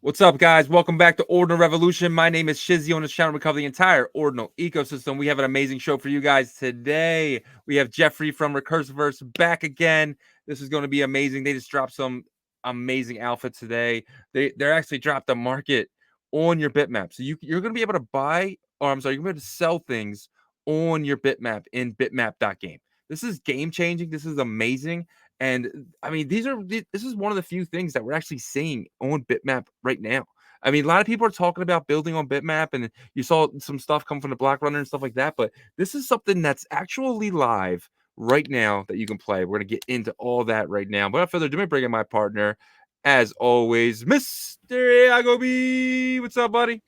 What's up, guys? Welcome back to Ordinal Revolution. My name is Shizzy on this channel. We cover the entire Ordinal ecosystem. We have an amazing show for you guys today. We have Jeffrey from Recursiverse back again. This is going to be amazing. They just dropped some amazing alpha today. They're actually dropped the market on your bitmap. So you're going to be able to buy, or I'm sorry, you're going to be able to sell things on your bitmap in Bitmap.game. This is game changing. This is amazing. And I mean, this is one of the few things that we're actually seeing on Bitmap right now. I mean, a lot of people are talking about building on Bitmap, and you saw some stuff come from the Block Runner and stuff like that. But this is something that's actually live right now that you can play. We're gonna get into all that right now. But without further ado, let me bring in my partner, as always, Mr. Yagobi. What's up, buddy?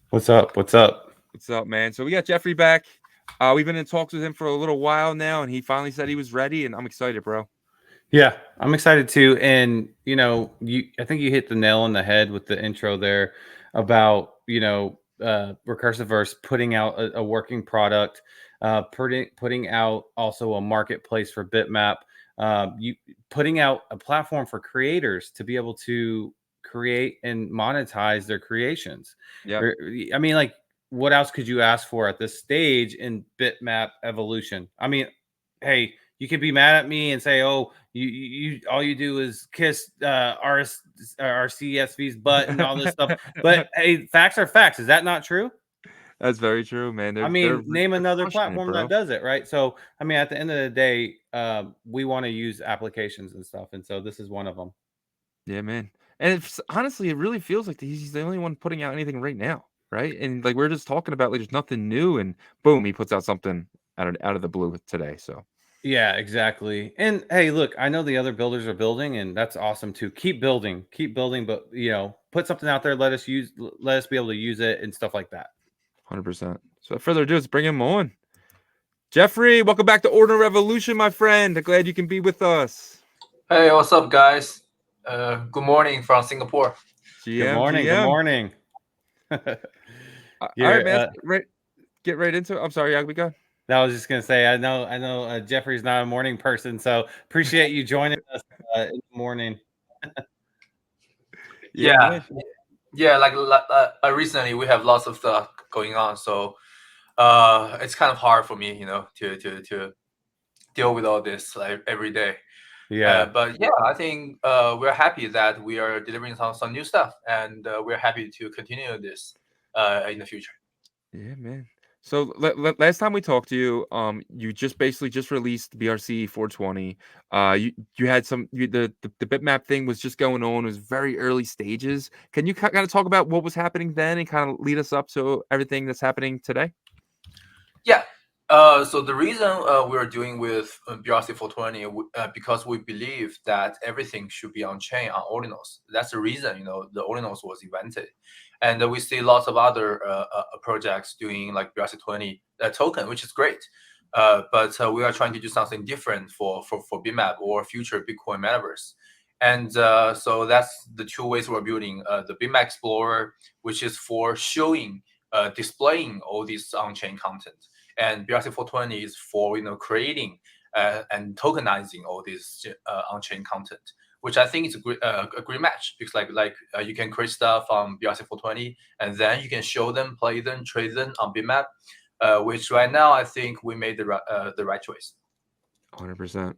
What's up? What's up? What's up, man? So we got Jeffrey back. We've been in talks with him for a little while now, and he finally said he was ready, and I'm excited, bro. Yeah, I'm excited too. And I think you hit the nail on the head with the intro there about Recursiverse putting out a working product, putting out also a marketplace for Bitmap, you putting out a platform for creators to be able to create and monetize their creations. Yeah. I mean, like, what else could you ask for at this stage in Bitmap evolution? I mean, hey, you could be mad at me and say, "Oh, you all you do is kiss our CSV's butt and all this stuff." But hey, facts are facts. Is that not true? That's very true, man. I mean, name another crushing it, platform bro. that does it, right? So, I mean, at the end of the day, we want to use applications and stuff, and so this is one of them. Yeah, man. And it's honestly, it really feels like he's the only one putting out anything right now, right? And like we're just talking about, like there's nothing new, and boom, he puts out something out of the blue today. So Yeah, exactly. And hey, look, I know the other builders are building, and that's awesome too. Keep building, but put something out there. Let us be able to use it and stuff like that. 100%. So without further ado, let's bring him on. Jeffrey, welcome back to Ordinal Revolution, my friend. I'm glad you can be with us. Hey, what's up, guys? Good morning from Singapore. Good morning. Good morning. All right, man. Get right into it. I'm sorry, Yagobi, go. I was just gonna say, I know Jeffrey's not a morning person, so appreciate you joining us in the morning. Yeah. Like recently we have lots of stuff going on, so it's kind of hard for me, to deal with all this like every day. Yeah. But yeah, I think we're happy that we are delivering some new stuff, and we're happy to continue this in the future. Yeah, man. So last time we talked to you, you basically just released BRC 420. You had the bitmap thing was just going on. It was very early stages. Can you kind of talk about what was happening then and kind of lead us up to everything that's happening today? Yeah. So the reason we're doing with BRC 420 because we believe that everything should be on chain on Ordinals. That's the reason the Ordinals was invented, and we see lots of other projects doing like BRC 20 token, which is great. But we are trying to do something different for Bitmap or future Bitcoin metaverse. And so that's the two ways we're building the Bitmap Explorer, which is for showing, displaying all this on-chain content, and BRC 420 is for creating and tokenizing all this on-chain content, which I think is a great match, because like you can create stuff on BRC 420 and then you can show them, play them, trade them on Bitmap, which right now I think we made the right choice. 100%.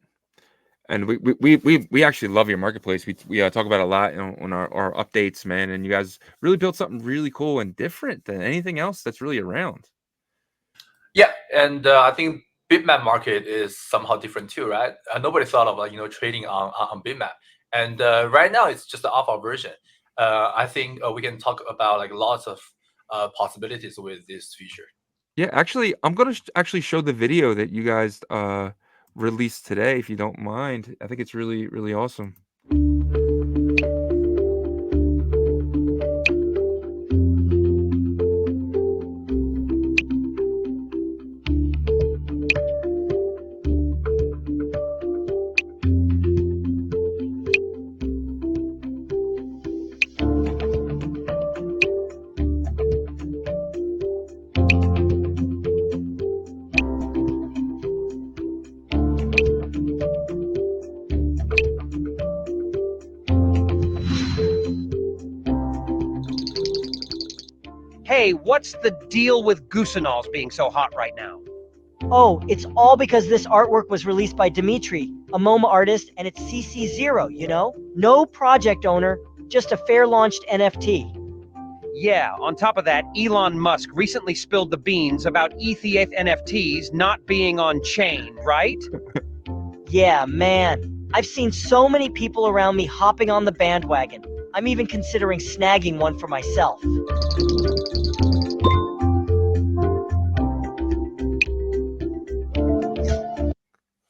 And we actually love your marketplace. We talk about it a lot on our updates, man. And you guys really built something really cool and different than anything else that's really around. Yeah, and I think Bitmap market is somehow different too, right? Nobody thought of trading on Bitmap, and right now it's just the alpha version. I think we can talk about like lots of possibilities with this feature. Yeah, actually, I'm gonna actually show the video that you guys released today, if you don't mind. I think it's really, really awesome. Hey, what's the deal with Goosenals being so hot right now? Oh, it's all because this artwork was released by Dimitri, a MoMA artist, and it's CC0, you know? No project owner, just a fair-launched NFT. Yeah, on top of that, Elon Musk recently spilled the beans about ETH NFTs not being on chain, right? Yeah, man. I've seen so many people around me hopping on the bandwagon. I'm even considering snagging one for myself.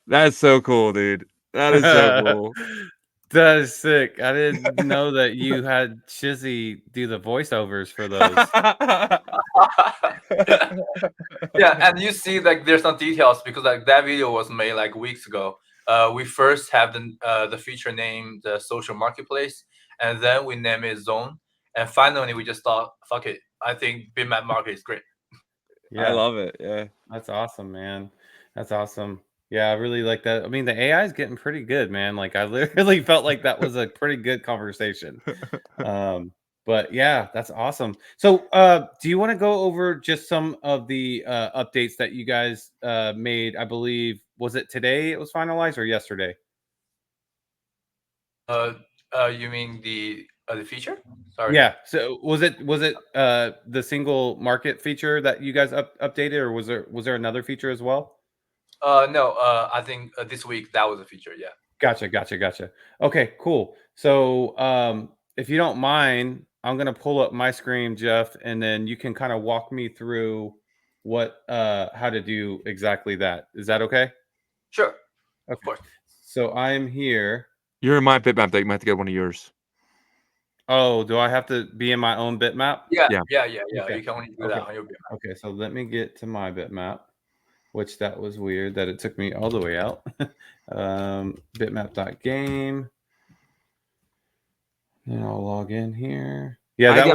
That's so cool, dude. That is so cool. That is sick. I didn't know that you had Shizzy do the voiceovers for those. Yeah, and you see like there's some details because like that video was made like weeks ago. We first have the feature named the social marketplace, and then we name it zone, and finally we just thought, fuck it, I think Bitmap market is great. I love it. Yeah. That's awesome, man. That's awesome. Yeah, I really like that. I mean, the AI is getting pretty good, man. Like, I literally felt like that was a pretty good conversation. But yeah, that's awesome. So, do you want to go over just some of the updates that you guys made? I believe, was it today it was finalized or yesterday? You mean the feature? Sorry. Yeah. So was it the single market feature that you guys updated, or was there another feature as well? No. I think this week that was a feature. Yeah. Gotcha. Okay, cool. So, if you don't mind, I'm gonna pull up my screen, Jeff, and then you can kind of walk me through how to do exactly that. Is that okay? Sure. Okay. Of course. So I'm here. You're in my bitmap deck. You might have to get one of yours. Oh, do I have to be in my own bitmap? Yeah. Yeah. Okay. You can only do that on your Bitmap. Okay, so let me get to my bitmap, which that was weird that it took me all the way out. Bitmap.game. And I'll log in here. Yeah, that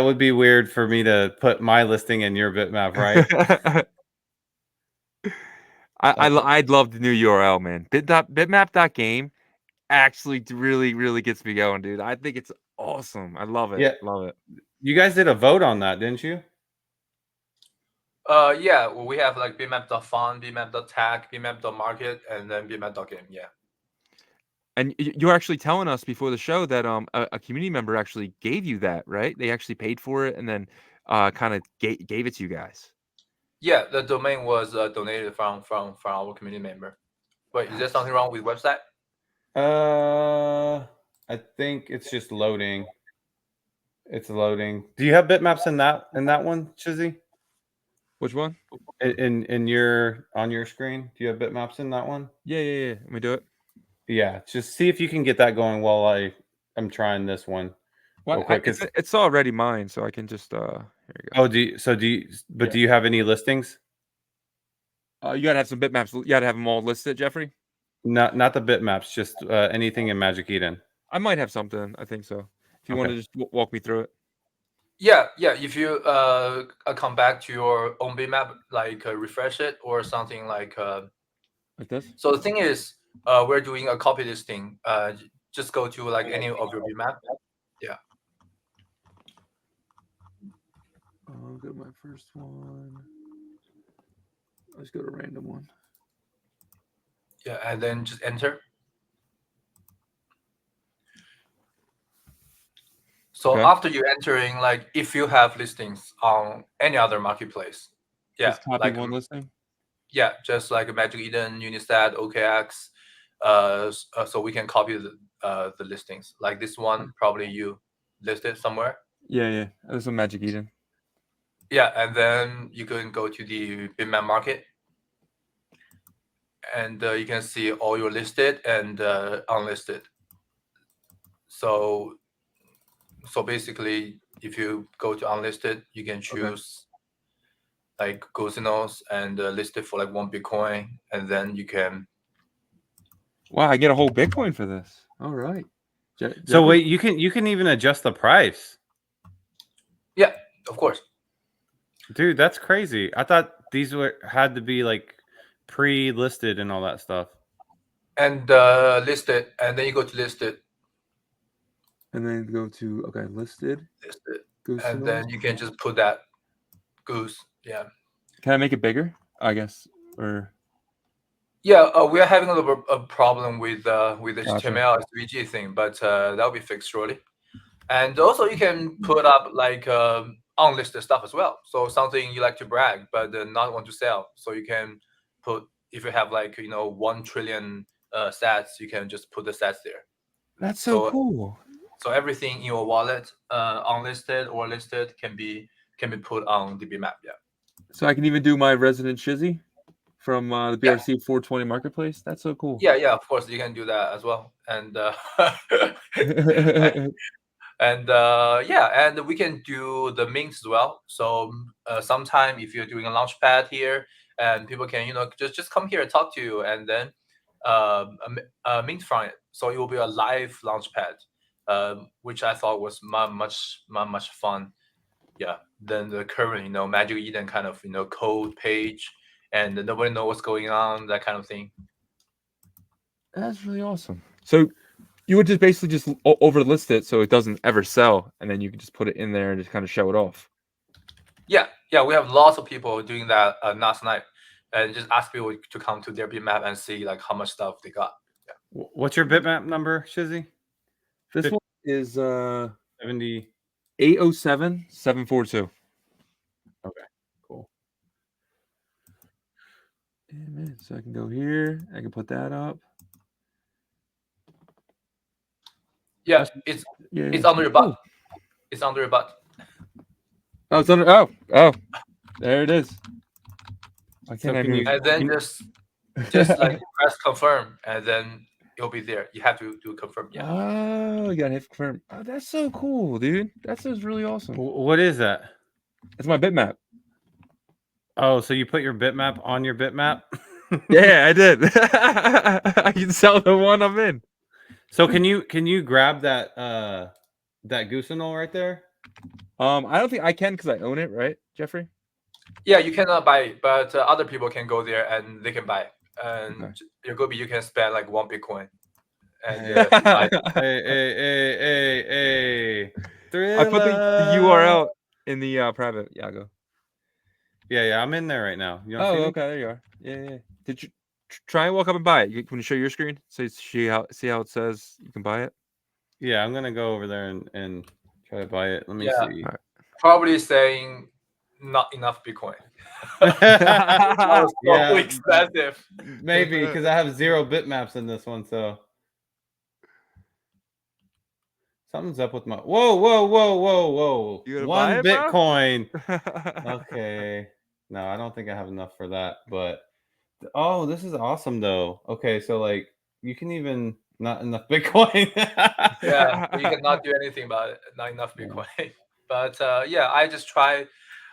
would be weird for me to put my listing in your bitmap, right? I'd love the new URL, man. Bitmap.game actually really gets me going, dude. I think it's awesome. I love it. Yeah. Love it. You guys did a vote on that, didn't you? Yeah. Well, we have like bitmap.fun, bitmap.tag, bitmap.market, and then bitmap.game. Yeah. And you're actually telling us before the show that a community member actually gave you that, right? They actually paid for it and then kind of gave it to you guys. Yeah, the domain was donated from our community member. Wait, is there something wrong with website? I think it's just loading. It's loading. Do you have bitmaps in that one, Shizzy? Which one? In your on your screen? Do you have bitmaps in that one? Yeah. Let me do it. Yeah, just see if you can get that going while I'm trying this one real quick. It's already mine, so I can just here you go. Oh, do you have any listings? You gotta have some bitmaps. You gotta have them all listed, Jeffrey. Not the bitmaps, just anything in Magic Eden. I might have something. I think so. If you want to just walk me through it. Yeah. If you come back to your own bitmap, like refresh it or something like. Like this. So the thing is, we're doing a copy listing. Just go to like any of your bitmap. Yeah. I'll go to my first one. Let's go to random one. Yeah, and then just enter. So after you entering, like if you have listings on any other marketplace, Just copy one listing. Yeah, just like Magic Eden, Unistat, OKX, so we can copy the listings. Like this one, probably you listed somewhere. Yeah. There's some Magic Eden. Yeah, and then you can go to the Bitmap market, and you can see all your listed and unlisted. So basically, if you go to unlisted, you can choose like Gosinos and list it for like 1 Bitcoin, and then you can. Wow, I get a whole Bitcoin for this. All right. So wait, you can even adjust the price. Yeah, of course. Dude, that's crazy. I thought these had to be like pre-listed and all that stuff. And listed, and then you go to listed. And then go to listed. Listed. and then you can just put that goose. Yeah. Can I make it bigger? I guess, or Yeah, we are having a little a problem with the Gotcha. HTML SVG thing, but that'll be fixed shortly. And also, you can put up like unlisted stuff as well. So something you like to brag, but not want to sell. So you can put, if you have like 1 trillion sats, you can just put the sats there. That's so cool. So everything in your wallet, unlisted or listed, can be put on the Bitmap. Yeah. So I can even do my resident Shizzy from the BRC 420 marketplace. That's so cool. Yeah, of course you can do that as well. And and we can do the mints as well. So sometime if you're doing a launchpad here, and people can just come here and talk to you, and then mint from it. So it will be a live launchpad, which I thought was much fun. Yeah, than the current Magic Eden kind of code page, and nobody knows what's going on, that kind of thing. That's really awesome. So you would just basically just overlist it so it doesn't ever sell, and then you can just put it in there and just kind of show it off. Yeah, we have lots of people doing that last night, and just ask people to come to their Bitmap and see like how much stuff they got. Yeah. What's your Bitmap number, Shizzy? This one is 70 807742. Okay, cool. Amen. So I can go here. I can put that up. Yeah, it's under your butt. It's under your butt. Oh, it's under. Oh, there it is. Why can't I move? And then just like press confirm, and then it'll be there. You have to do confirm. Yeah. Oh, you gotta hit confirm. Oh, that's so cool, dude. That's really awesome. What is that? It's my bitmap. Oh, so you put your bitmap on your bitmap? Yeah, I did. I can sell the one I'm in. So can you grab that that Goosenol right there? I don't think I can because I own it, right, Jeffrey? Yeah, you cannot buy it, but other people can go there and they can buy it. And Yagobi, you can spend like 1 Bitcoin. And hey. I put the URL in the private Yago. Yeah, I'm in there right now. You oh, okay, there you are. Yeah. Did you try and walk up and buy it? Can you show your screen so you see how it says you can buy it? Yeah, I'm gonna go over there and try to buy it. Let me see. Right. Probably saying not enough Bitcoin. So expensive. Maybe because I have 0 bitmaps in this one, so something's up with my. Whoa! 1 Bitcoin. Okay. No, I don't think I have enough for that, but oh, this is awesome though. Okay, so like you can even not enough Bitcoin. Yeah, you cannot do anything about it. Not enough Bitcoin. But I just try.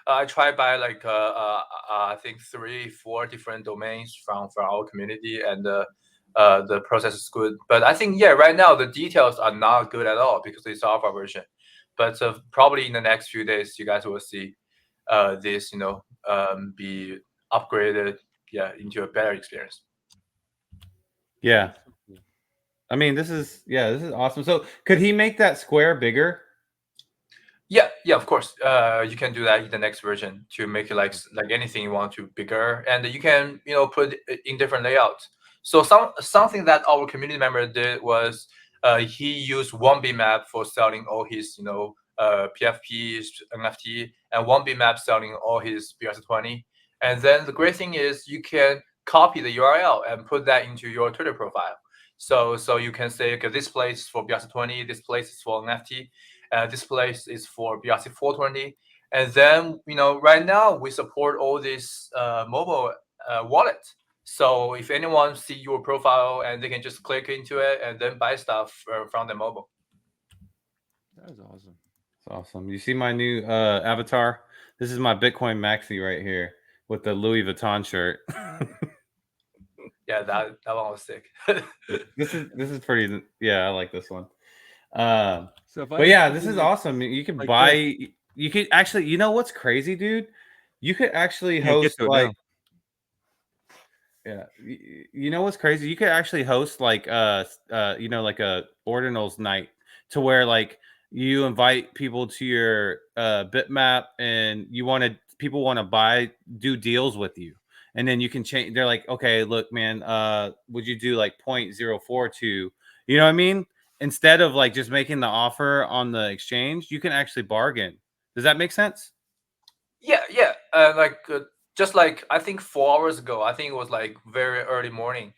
I try by like I think 3-4 different domains from our community, and the process is good. But I think right now the details are not good at all because it's alpha version. But probably in the next few days, you guys will see this be upgraded into a better experience. Yeah. I mean, this is awesome. So could he make that square bigger? Yeah, of course. You can do that in the next version to make it like anything you want to bigger, and you can put it in different layouts. So something that our community member did was he used 1 Bitmap for selling all his PFPs, NFT, and 1 Bitmap selling all his BRC20. And then the great thing is you can copy the URL and put that into your Twitter profile. So you can say, okay, this place is for BRC20, this place is for NFT. This place is for BRC 420, and then right now we support all this mobile wallet. So if anyone see your profile, and they can just click into it and then buy stuff from the mobile. That is awesome. It's awesome. You see my new avatar? This is my Bitcoin Maxi right here with the Louis Vuitton shirt. Yeah, that one was sick. This is pretty. Yeah, I like this one. But yeah, this is awesome. You can buy. You could actually. You know what's crazy, dude? You could actually host like. Yeah, you know what's crazy? You could actually host like like a Ordinals night to where like you invite people to your bitmap, and people want to do deals with you, and then you can change. They're like, okay, look, man, would you do like 0.042? You know what I mean? Instead of like just making the offer on the exchange, you can actually bargain. Does that make sense? Yeah, just like I think 4 hours ago, I think it was like very early morning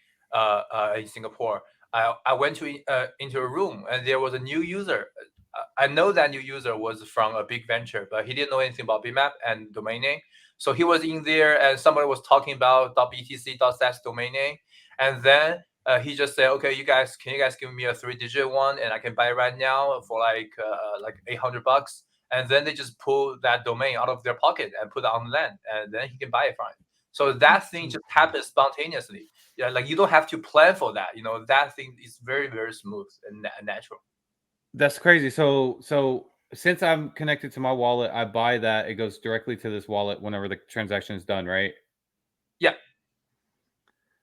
in Singapore. I went into a room and there was a new user. I know that new user was from a big venture, but he didn't know anything about Bitmap and domain name. So he was in there and somebody was talking about .btc.sats domain name, and then he just said, "Okay, can you guys give me a 3-digit one, and I can buy it right now for like $800." And then they just pull that domain out of their pocket and put it on land, and then he can buy it from it. So that thing just happens spontaneously. Yeah, like you don't have to plan for that. That thing is very, very smooth and natural. That's crazy. So since I'm connected to my wallet, I buy that. It goes directly to this wallet whenever the transaction is done, right? Yeah,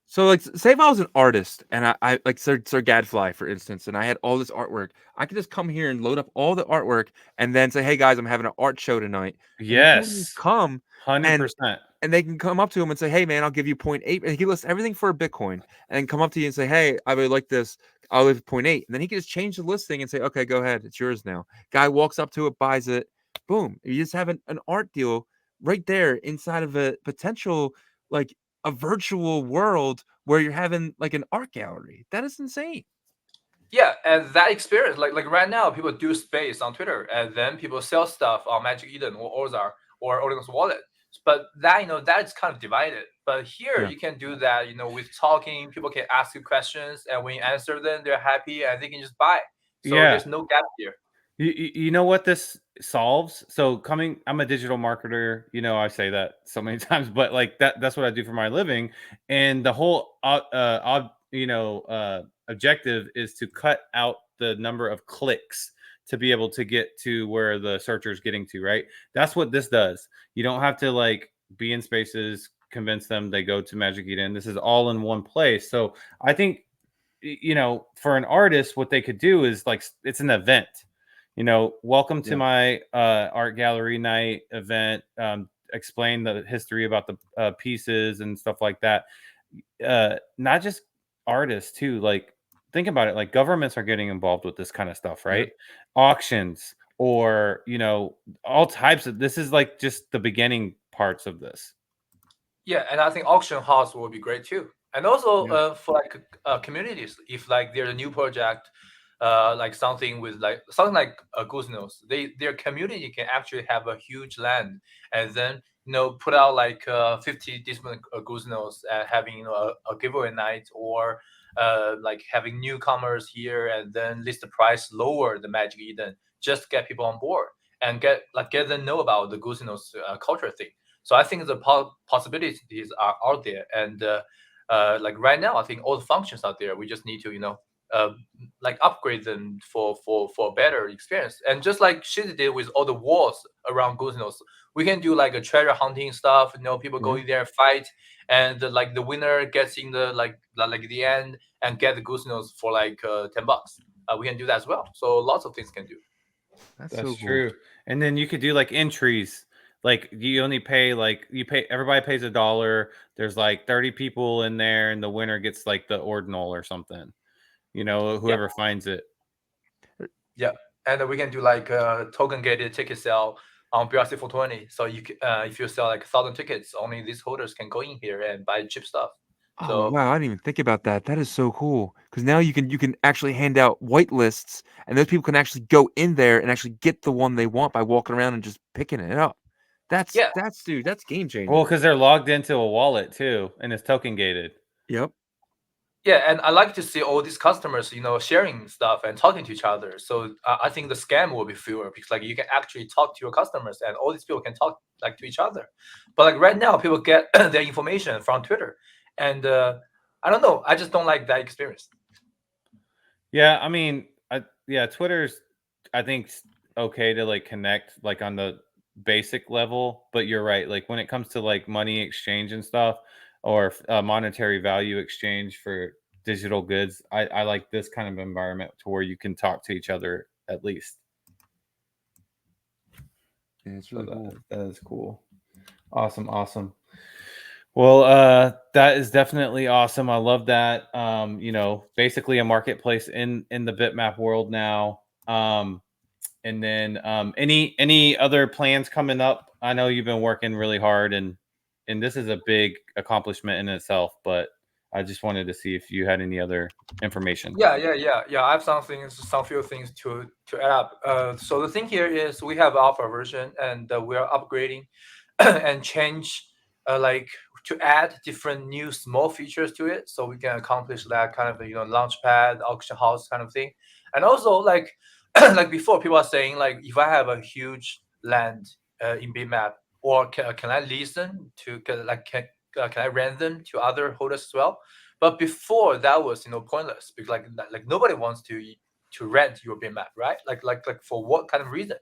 So, like, say if I was an artist and I like Sir Gadfly, for instance, and I had all this artwork, I could just come here and load up all the artwork and then say, "Hey guys, I'm having an art show tonight," and then people can just Yes, come and 100%. they can come up to him and say, "Hey man, I'll give you 0.8," and he lists everything for a Bitcoin, and then come up to you and say, "Hey, I really like this. I'll leave 0.8," and then he can just change the listing and say, "Okay, go ahead, it's yours now." Guy walks up to it, buys it, boom. You just have an art deal right there inside of a potential like a virtual world where you're having like an art gallery. That is insane. yeah, and that experience, like right now, people do space on Twitter, and then people sell stuff on Magic Eden or Ozar or Ordinals Wallet. But that's kind of divided. But here Yeah. you can do that, with talking. People can ask you questions, and when you answer them, they're happy, and they can just buy. So Yeah. there's no gap here. You know what this solves? So I'm a digital marketer. I say that so many times, but like that's what I do for my living. And the whole objective is to cut out the number of clicks to be able to get to where the searcher is getting to, right? That's what this does. You don't have to like be in spaces, convince them they go to Magic Eden. This is all in one place. So I think for an artist, what they could do is like it's an event. Welcome to Yeah. my art gallery night event. Explain the history about the pieces and stuff like that. Not just artists too. Like think about it. Like governments are getting involved with this kind of stuff, right? Auctions or all types of. This is like just the beginning parts of this. Yeah, and I think auction house will be great too. And also Yeah. for like communities, if like there's a new project, like something like Goose Nose, their community can actually have a huge land, and then put out like 50 different Goose Nose, having a giveaway night, or like having newcomers here, and then list the price lower the Magic Eden, just to get people on board and get them know about the Goose Nose culture thing. So I think the possibilities are out there, and like right now, I think all the functions out there. We just need to like upgrade them for a better experience. And just like Shizzy did with all the walls around Guznos, we can do like a treasure hunting stuff. People go in there and fight, and like the winner gets in the like the end and get the Guznos for like $10. We can do that as well. So lots of things can do. That's That's so cool. true. And then you could do like entries. Like you only pay everybody pays $1. There's like 30 people in there, and the winner gets like the ordinal or something. Whoever finds it. Yeah, and we can do like token gated ticket sale on BRC420. So if you sell like 1,000 tickets, only these holders can go in here and buy cheap stuff. Oh So wow, I didn't even think about that. That is so cool. Because now you can actually hand out white lists, and those people can actually go in there and actually get the one they want by walking around and just picking it up. That's yeah, that's dude, that's game changer. Well, because they're logged into a wallet too, and it's token gated. Yep. yeah, and I like to see all these customers, sharing stuff and talking to each other. So I think the scam will be fewer because like you can actually talk to your customers, and all these people can talk like to each other. But like right now, people get their information from Twitter, and I don't know. I just don't like that experience. Yeah, I mean, Twitter's I think okay to like connect like on the basic level, but you're right. Like when it comes to like money exchange and stuff, or monetary value exchange for digital goods, I like this kind of environment to where you can talk to each other at least. Yeah, it's So really cool. that is cool. Awesome. Well, that is definitely awesome. I love that. Basically a marketplace in the Bitmap world now. And then any other plans coming up? I know you've been working really hard, and this is a big accomplishment in itself, but I just wanted to see if you had any other information. Yeah. I have some few things to add up. So the thing here is we have alpha version, and we are upgrading and change like to add different new small features to it, so we can accomplish that kind of launchpad, auction house kind of thing. And also like like before, people are saying like if I have a huge land in Bitmap, or can I lease them to can I rent them to other holders as well? But before that was pointless, because like nobody wants to rent your Bitmap, right? Like for what kind of reason?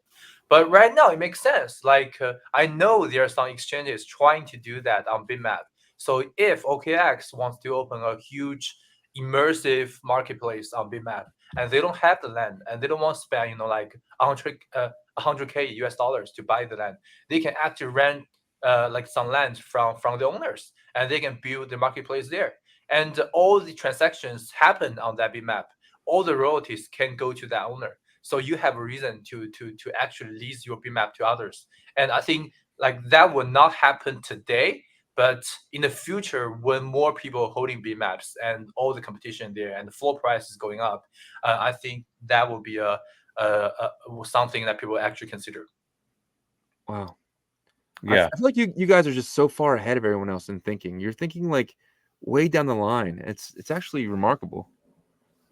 But right now it makes sense. Like I know there are some exchanges trying to do that on Bitmap. So if OKX wants to open a huge immersive marketplace on Bitmap, and they don't have the land, and they don't want to spend like 100K US dollars to buy the land, they can actually rent like some land from the owners, and they can build the marketplace there. And all the transactions happen on that Bitmap. All the royalties can go to that owner. So you have a reason to actually lease your Bitmap to others. And I think like that will not happen today, but in the future, when more people are holding Bitmaps and all the competition there and the floor price is going up, I think that will be something that people actually consider. Wow. Yeah. I feel like you guys are just so far ahead of everyone else in thinking. You're thinking like way down the line. It's actually remarkable.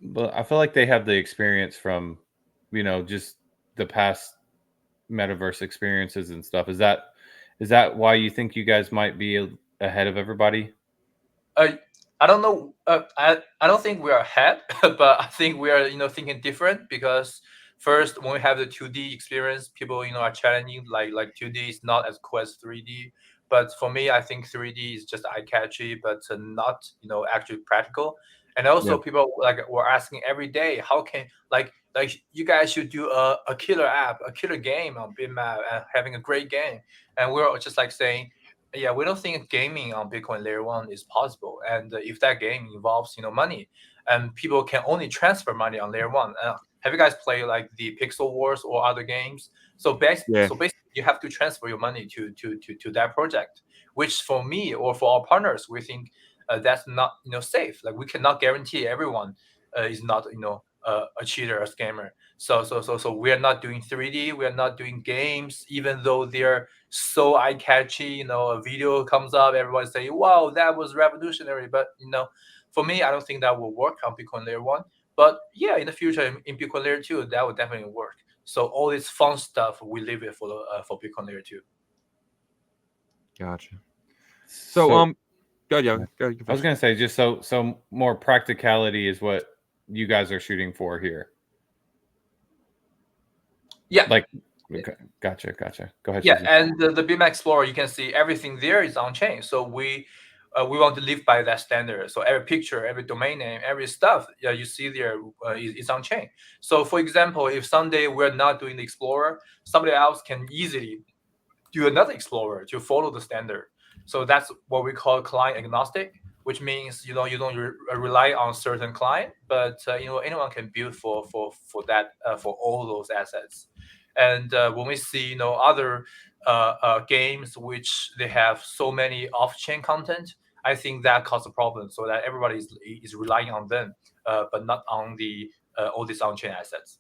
But I feel like they have the experience from, just the past metaverse experiences and stuff. Is that why you think you guys might be ahead of everybody? I don't know. I don't think we are ahead, but I think we are thinking different, because first, when we have the 2D experience, people are challenging like 2D is not as cool as 3D. But for me, I think 3D is just eye catchy, but not actually practical. And also, Yeah. people like were asking every day, how can like you guys should do a killer app, a killer game on Bitmap, and having a great game. And we're just like saying, yeah, we don't think gaming on Bitcoin layer one is possible. And if that game involves money, and people can only transfer money on layer one. Have you guys played like the Pixel Wars or other games? Yeah. So basically, you have to transfer your money to that project, which for me or for our partners, we think that's not safe. Like we cannot guarantee everyone is not a cheater, a scammer. So we are not doing 3D. We are not doing games, even though they're so eye catchy. A video comes up, everyone say, "Wow, that was revolutionary." But for me, I don't think that will work on Bitcoin layer one. But yeah, in the future, in Bitcoin layer two, that would definitely work. So all this fun stuff, we leave it for Bitcoin layer two. Gotcha. So go ahead, Young. Go ahead, you I was finish. gonna say, just so more practicality is what you guys are shooting for here. Yeah. Like, okay, gotcha. Go ahead. Yeah, Shizzy. and the Bitmap Explorer, you can see everything there is on chain. So we want to live by that standard. So every picture, every domain name, every stuff you see there is on chain. So for example, if someday we're not doing the Explorer, somebody else can easily do another Explorer to follow the standard. So that's what we call client agnostic, which means you don't rely on certain client, but anyone can build for that for all those assets. And when we see other games which they have so many off-chain content, I think that causes a problem. So that everybody is relying on them, but not on the all these on-chain assets.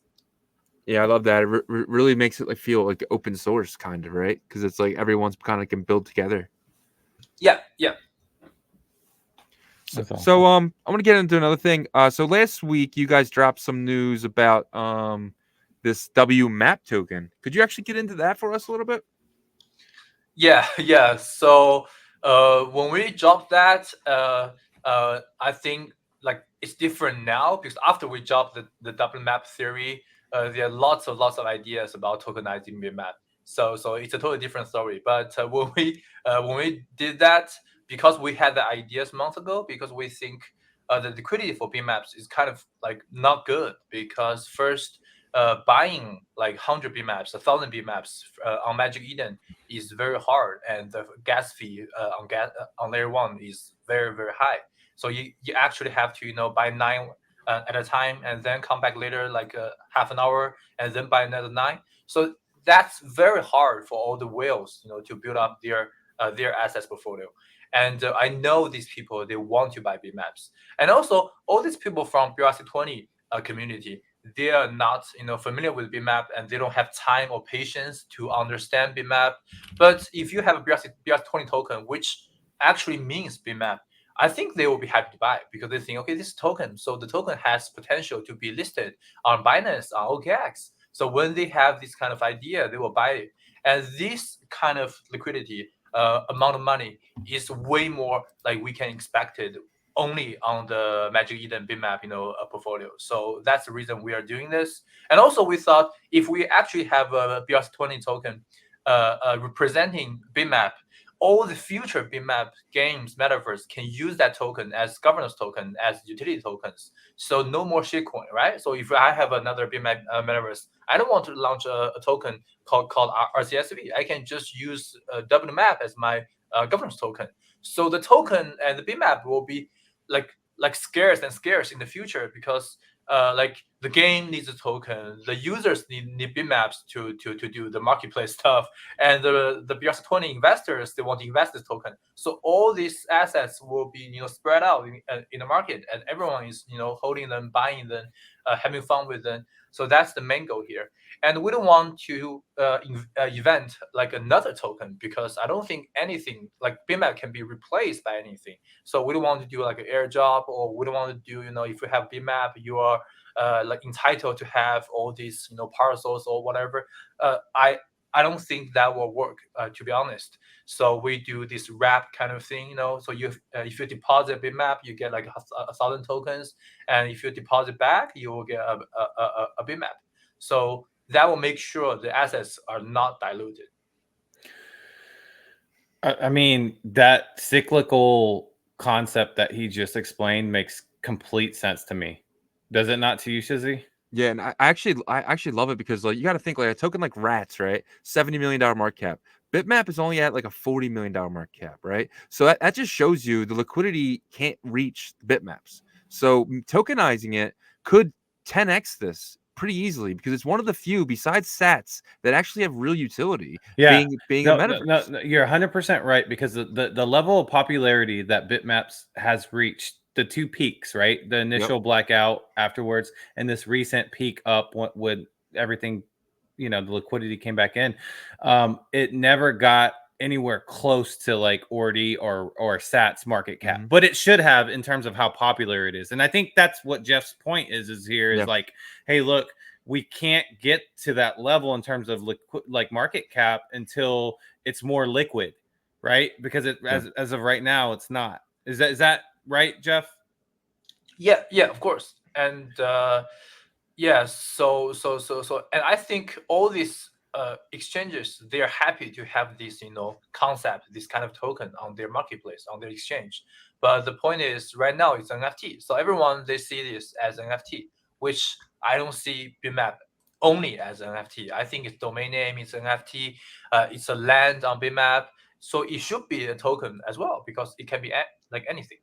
Yeah, I love that. It really makes it like feel like open source kind of, right? Because it's like everyone's kind of can build together. Yeah. So, That's awesome. so I want to get into another thing. So last week you guys dropped some news about this WMAP token. Could you actually get into that for us a little bit? Yeah. So when we dropped that, I think like it's different now, because after we dropped the WMAP theory, there are lots of ideas about tokenizing Bitmap. So it's a totally different story. But when we did that, because we had the ideas months ago, because we think the liquidity for Bitmaps is kind of like not good, because first buying like 100 bitmaps, 1,000 bitmaps on Magic Eden is very hard, and the gas fee on layer 1 is very, very high. So you actually have to buy 9 at a time, and then come back later like half an hour, and then buy another 9. So that's very hard for all the whales to build up their assets portfolio. And I know these people, they want to buy bitmaps, and also all these people from BRC20 community, they are not familiar with Bitmap, and they don't have time or patience to understand Bitmap. But if you have a BRC20 token, which actually means Bitmap, I think they will be happy to buy it, because they think, okay, this token, so the token has potential to be listed on Binance, on OKX. So when they have this kind of idea, they will buy it. And this kind of liquidity amount of money is way more like we can expect it only on the Magic Eden Bitmap, portfolio. So that's the reason we are doing this. And also we thought if we actually have a BRC20 token representing Bitmap, all the future Bitmap games, metaverse can use that token as governance token, as utility tokens. So no more shitcoin, right? So if I have another Bitmap metaverse, I don't want to launch a token called RCSV. I can just use WMAP as my governance token. So the token and the Bitmap will be like scarce and scarce in the future, because like the game needs a token, the users need bitmaps to do the marketplace stuff, and the BRC20 investors, they want to invest this token. So all these assets will be spread out in the market, and everyone is holding them, buying them, having fun with them. So that's the main goal here. And we don't want to event like another token, because I don't think anything like Bitmap can be replaced by anything. So we don't want to do like an airdrop, or we don't want to do if you have Bitmap, you are like entitled to have all these parcels or whatever. I don't think that will work, to be honest. So we do this wrap kind of thing, So you if you deposit Bitmap, you get like 1,000 tokens, and if you deposit back, you will get a Bitmap. So that will make sure the assets are not diluted. I mean, that cyclical concept that he just explained makes complete sense to me. Does it not to you, Shizzy? Yeah, and I actually love it, because like you got to think like a token like Rats, right? $70 million market cap. Bitmap is only at like a $40 million market cap, right? So that just shows you the liquidity can't reach Bitmaps. So tokenizing it could 10x this pretty easily, because it's one of the few besides Sats that actually have real utility. Yeah, being a metaverse. No, you're 100% right, because the level of popularity that Bitmaps has reached, the two peaks, right? The initial blackout afterwards, and this recent peak up when everything, the liquidity came back in. It never got anywhere close to like Ordi or Sats market cap, but it should have, in terms of how popular it is. And I think that's what Jeff's point is here, is like, hey, look, we can't get to that level in terms of like market cap until it's more liquid, right? Because as of right now, it's not. Is that right, Jeff? Yeah, of course. And yeah, so and I think all these exchanges, they are happy to have this concept, this kind of token on their marketplace, on their exchange. But the point is, right now it's NFT, so everyone, they see this as NFT, which I don't see Bitmap only as NFT. I think its domain name is NFT, it's a land on Bitmap, so it should be a token as well, because it can be like anything.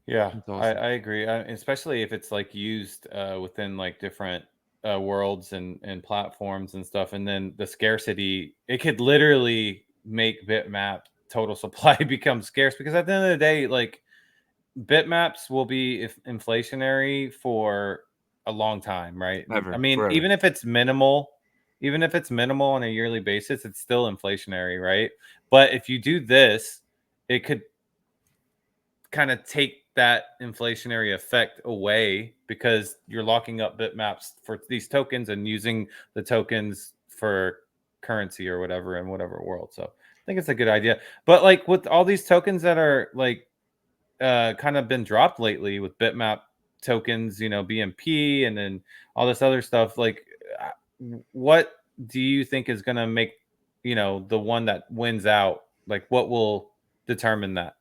Yeah, Awesome. I agree, especially if it's like used within like different worlds and platforms and stuff. And then the scarcity, it could literally make Bitmap total supply become scarce, because at the end of the day, like bitmaps will be inflationary for a long time, right? Ever, I mean, forever. even if it's minimal on a yearly basis, it's still inflationary, right? But if you do this, it could kind of take that inflationary effect away, because you're locking up bitmaps for these tokens and using the tokens for currency or whatever in whatever world. So I think it's a good idea. But like with all these tokens that are like kind of been dropped lately with bitmap tokens, BMP, and then all this other stuff, like what do you think is going to make the one that wins out? Like what will determine that?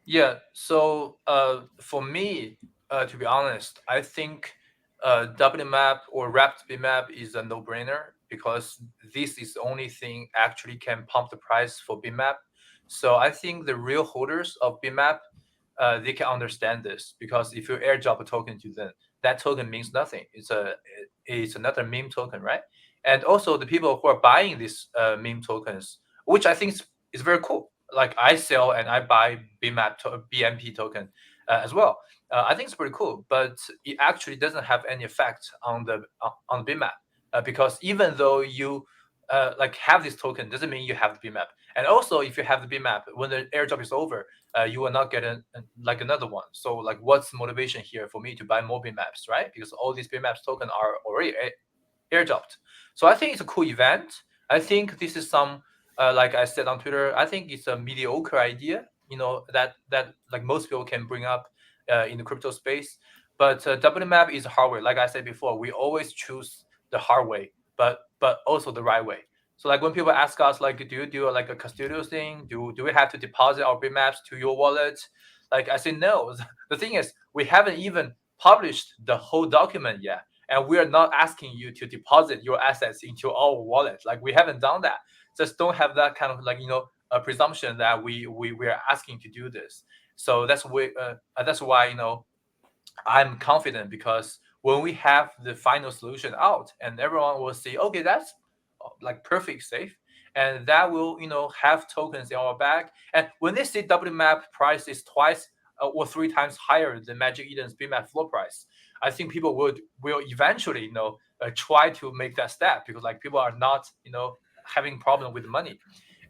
Yeah, so for me, to be honest, I think WMAP or wrapped Bitmap is a no-brainer because this is the only thing actually can pump the price for Bitmap. So I think the real holders of Bitmap, they can understand this, because if you airdrop a token to them, that token means nothing. It's another meme token, right? And also the people who are buying these meme tokens, which I think is very cool. Like I sell and I buy BMP token as well. I think it's pretty cool, but it actually doesn't have any effect on the Bitmap, because even though you like have this token, doesn't mean you have the Bitmap. And also, if you have the Bitmap, when the airdrop is over, you will not get like another one. So like, what's the motivation here for me to buy more Bitmaps, right? Because all these Bitmaps token are already airdropped. So I think it's a cool event. I think this is some like I said on Twitter, I think it's a mediocre idea, that like most people can bring up in the crypto space. But WMAP is hardware. Like I said before, we always choose the hard way, but also the right way. So like when people ask us, like, do you do like a custodial thing? Do we have to deposit our Bitmaps to your wallet? Like I say, no. The thing is, we haven't even published the whole document yet, and we are not asking you to deposit your assets into our wallet. Like we haven't done that. Just don't have that kind of like a presumption that we are asking to do this. So that's why I'm confident, because when we have the final solution out and everyone will see, okay, that's like perfect safe, and that will have tokens in our bag. And when they see WMAP price is twice or 3 times higher than Magic Eden's Bitmap floor price, I think people will eventually try to make that step, because like people are not having problem with money.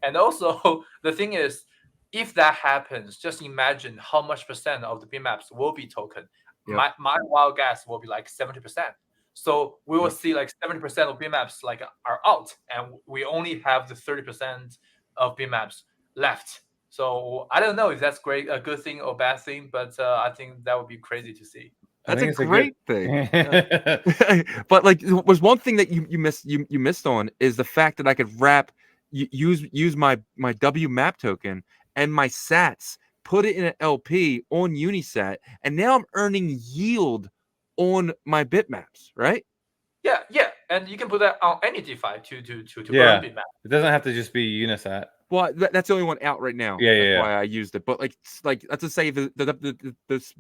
And also the thing is, if that happens, just imagine how much percent of the Bitmaps will be token. Yep. My wild guess will be like 70%. So we will Yep. see like 70% of Bitmaps like are out, and we only have the 30% of Bitmaps left. So I don't know if that's a good thing or bad thing, but I think that would be crazy to see. That's think a it's a great thing. But like, was one thing that you missed on is the fact that I could use my WMAP token and my Sats, put it in an LP on Unisat, and now I'm earning yield on my bitmaps, right? Yeah, and you can put that on any DeFi to Yeah. earn Bitmap. It doesn't have to just be Unisat. Well, that's the only one out right now. Yeah, That's yeah, why I used it. But like let's just say the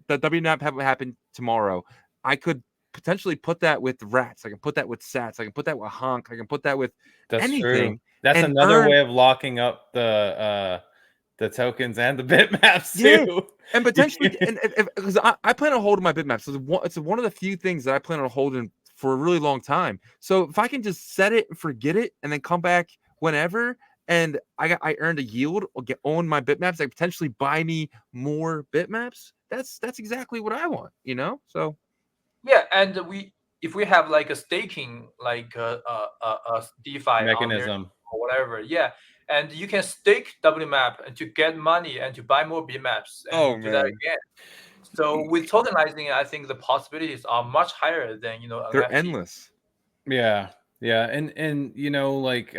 WNAP happened tomorrow, I could potentially put that with rats. I can put that with Sats. I can put that with Honk. I can put that with That's anything. true. That's and another earn- way of locking up the tokens and the bitmaps Yeah. too. And potentially, and because I plan on holding my bitmaps. So it's one of the few things that I plan on holding for a really long time. So if I can just set it and forget it, and then come back whenever, and I earned a yield or get on my bitmaps, I potentially buy me more bitmaps. That's exactly what I want, So Yeah, and if we have like a staking, like a DeFi on there Mechanism. or whatever, yeah, and you can stake WMAP and to get money and to buy more Bitmaps and do that man, again. So with tokenizing, I think the possibilities are much higher than an they're NFT. endless. Yeah. Yeah. And like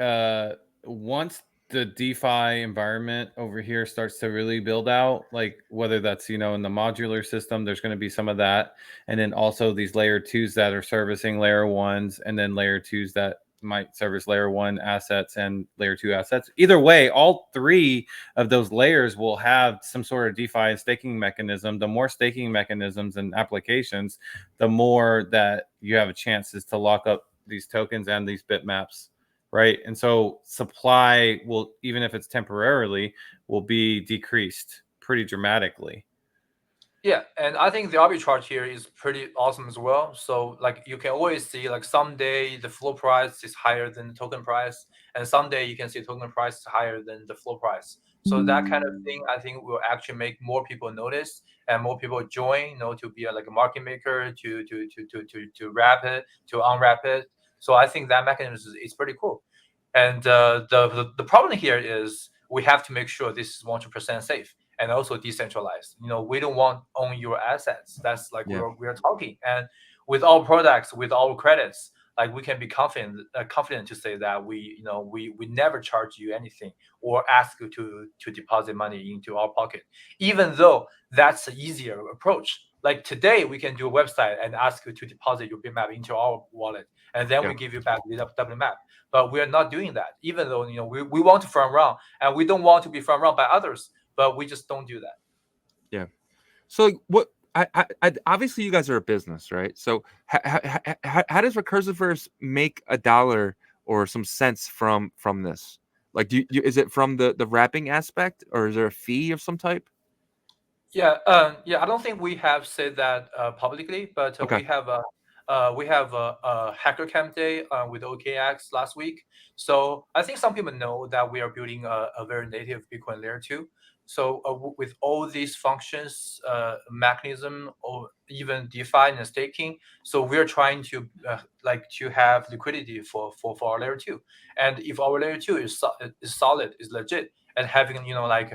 once the DeFi environment over here starts to really build out, like whether that's, in the modular system, there's going to be some of that. And then also these layer 2s that are servicing layer 1s, and then layer 2s that might service layer 1 assets and layer 2 assets. Either way, all 3 of those layers will have some sort of DeFi and staking mechanism. The more staking mechanisms and applications, the more that you have a chances to lock up these tokens and these bitmaps, right? And so supply will, even if it's temporarily, will be decreased pretty dramatically. Yeah, and I think the arbitrage here is pretty awesome as well. So like you can always see like someday the floor price is higher than the token price, and someday you can see token price is higher than the floor price. So that kind of thing, I think, will actually make more people notice and more people join, to be like a market maker, to wrap it, to unwrap it. So I think that mechanism is pretty cool. And the problem here is we have to make sure this is 100% safe and also decentralized. We don't want own your assets. That's like Yeah. we're talking. And with our products, with our credits, like we can be confident to say that we never charge you anything or ask you to deposit money into our pocket, even though that's an easier approach. like today we can do a website and ask you to deposit your Bitmap into our wallet, and then we give you back the WMAP. But we are not doing that, even though we want to front run, and we don't want to be front run by others, but we just don't do that. Yeah. So like, what? I obviously you guys are a business, right? So how does Recursiverse make a dollar or some sense from this? Like, is it from the wrapping aspect, or is there a fee of some type? Yeah, I don't think we have said that publicly, but Okay. we have a hacker camp day with OKX last week. So I think some people know that we are building a very native Bitcoin layer 2. So with all these functions, mechanism, or even DeFi and staking, so we're trying to to have liquidity for our layer 2. And if our layer 2 is solid, is legit, and having like